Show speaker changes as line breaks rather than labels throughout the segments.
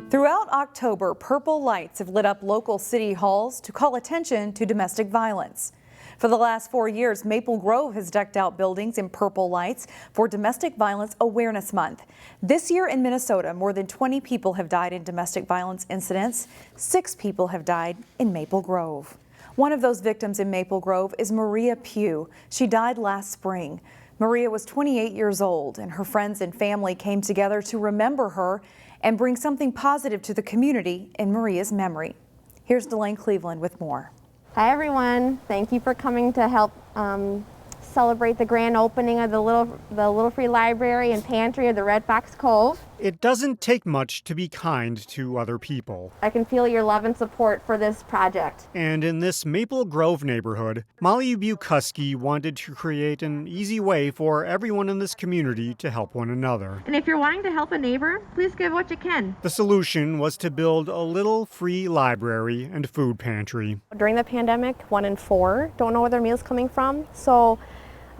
Throughout October, purple lights have lit up local city halls to call attention to domestic violence. For the last 4 years, Maple Grove has decked out buildings in purple lights for Domestic Violence Awareness Month. This year in Minnesota, more than 20 people have died in domestic violence incidents. 6 people have died in Maple Grove. One of those victims in Maple Grove is Maria Pugh. She died last spring. Maria was 28 years old, and her friends and family came together to remember her and bring something positive to the community in Maria's memory. Here's Delane Cleveland with more.
Hi everyone, thank you for coming to help celebrate the grand opening of the Little Free Library and Pantry of the Red Fox Cove.
It doesn't take much to be kind to other people.
I can feel your love and support for this project.
And in this Maple Grove neighborhood, Molly Bukuski wanted to create an easy way for everyone in this community to help one another.
And if you're wanting to help a neighbor, please give what you can.
The solution was to build a little free library and food pantry.
During the pandemic, 1 in 4 don't know where their meal's coming from, so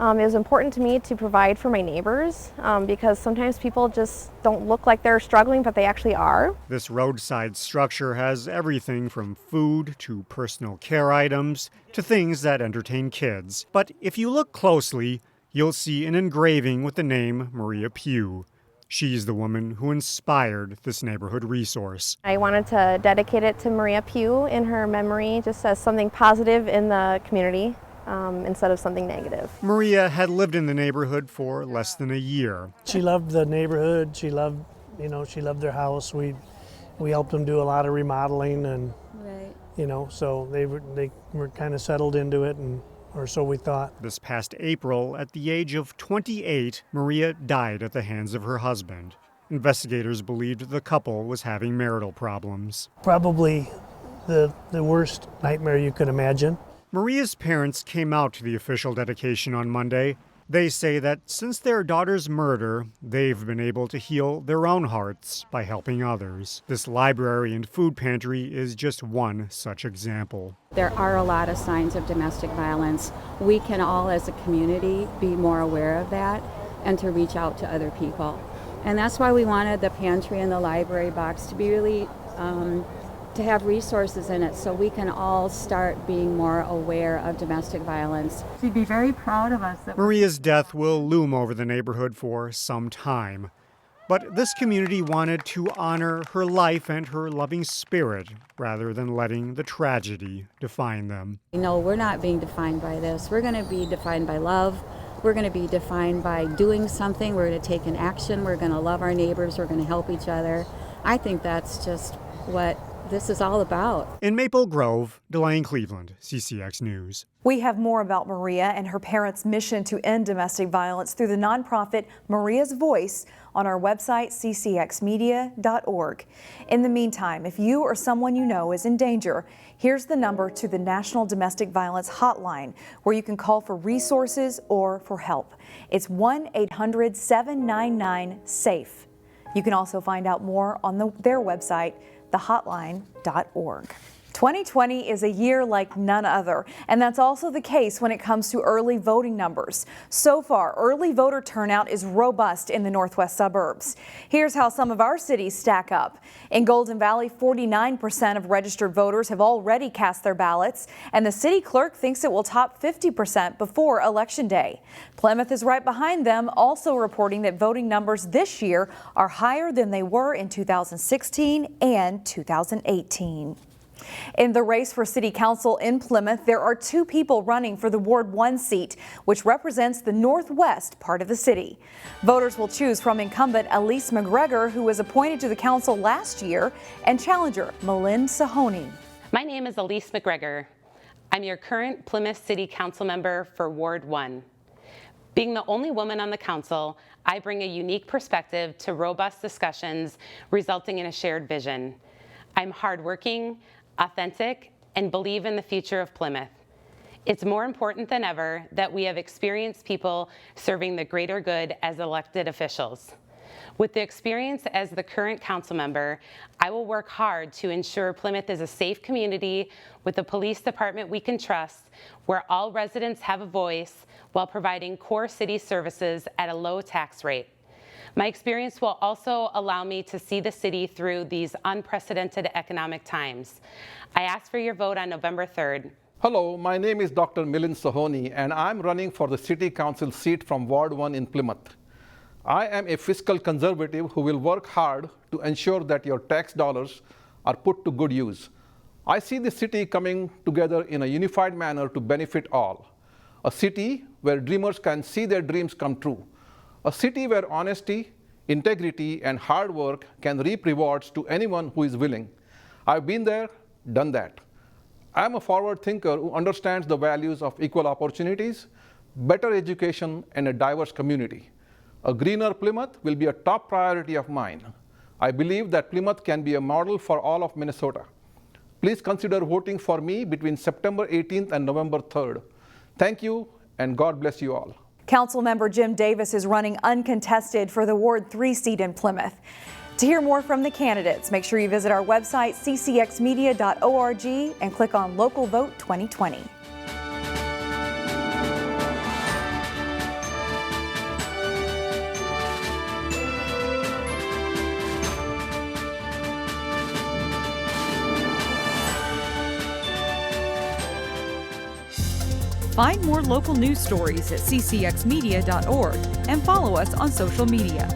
it was important to me to provide for my neighbors because sometimes people just don't look like they're struggling, but they actually are.
This roadside structure has everything from food to personal care items to things that entertain kids. But if you look closely, you'll see an engraving with the name Maria Pugh. She's the woman who inspired this neighborhood resource.
I wanted to dedicate it to Maria Pugh in her memory, just as something positive in the community. Instead of something negative.
Maria had lived in the neighborhood for less than a year.
She loved the neighborhood. She loved their house. We helped them do a lot of remodeling, and so they were kind of settled into it, or so we thought.
This past April, at the age of 28, Maria died at the hands of her husband. Investigators believed the couple was having marital problems.
Probably the worst nightmare you could imagine.
Maria's parents came out to the official dedication on Monday. They say that since their daughter's murder, they've been able to heal their own hearts by helping others. This library and food pantry is just one such example.
There are a lot of signs of domestic violence. We can all as a community be more aware of that and to reach out to other people. And that's why we wanted the pantry and the library box to be really to have resources in it so we can all start being more aware of domestic violence.
She'd be very proud of us.
Maria's death will loom over the neighborhood for some time. But this community wanted to honor her life and her loving spirit rather than letting the tragedy define them.
No, we're not being defined by this. We're going to be defined by love. We're going to be defined by doing something. We're going to take an action. We're going to love our neighbors. We're going to help each other. I think that's just what this is all about.
In Maple Grove, Delane Cleveland, CCX News.
We have more about Maria and her parents' mission to end domestic violence through the nonprofit Maria's Voice on our website, ccxmedia.org. In the meantime, if you or someone you know is in danger, here's the number to the National Domestic Violence Hotline, where you can call for resources or for help. It's 1-800-799-SAFE. You can also find out more on their website, thehotline.org. 2020 is a year like none other, and that's also the case when it comes to early voting numbers. So far, early voter turnout is robust in the northwest suburbs. Here's how some of our cities stack up. In Golden Valley, 49% of registered voters have already cast their ballots, and the city clerk thinks it will top 50% before Election Day. Plymouth is right behind them, also reporting that voting numbers this year are higher than they were in 2016 and 2018. In the race for city council in Plymouth, there are 2 people running for the Ward 1 seat, which represents the northwest part of the city. Voters will choose from incumbent Elise McGregor, who was appointed to the council last year, and challenger Malin Sahoni.
My name is Elise McGregor. I'm your current Plymouth City Council member for Ward 1. Being the only woman on the council, I bring a unique perspective to robust discussions resulting in a shared vision. I'm hardworking, authentic, and believe in the future of Plymouth. It's more important than ever that we have experienced people serving the greater good as elected officials. With the experience as the current council member, I will work hard to ensure Plymouth is a safe community with a police department we can trust, where all residents have a voice while providing core city services at a low tax rate. My experience will also allow me to see the city through these unprecedented economic times. I ask for your vote on November 3rd.
Hello, my name is Dr. Milind Sohoni, and I'm running for the City Council seat from Ward 1 in Plymouth. I am a fiscal conservative who will work hard to ensure that your tax dollars are put to good use. I see the city coming together in a unified manner to benefit all. A city where dreamers can see their dreams come true. A city where honesty, integrity, and hard work can reap rewards to anyone who is willing. I've been there, done that. I'm a forward thinker who understands the values of equal opportunities, better education, and a diverse community. A greener Plymouth will be a top priority of mine. I believe that Plymouth can be a model for all of Minnesota. Please consider voting for me between September 18th and November 3rd. Thank you, and God bless you all.
Councilmember Jim Davis is running uncontested for the Ward 3 seat in Plymouth. To hear more from the candidates, make sure you visit our website, ccxmedia.org, and click on Local Vote 2020.
Find more local news stories at ccxmedia.org and follow us on social media.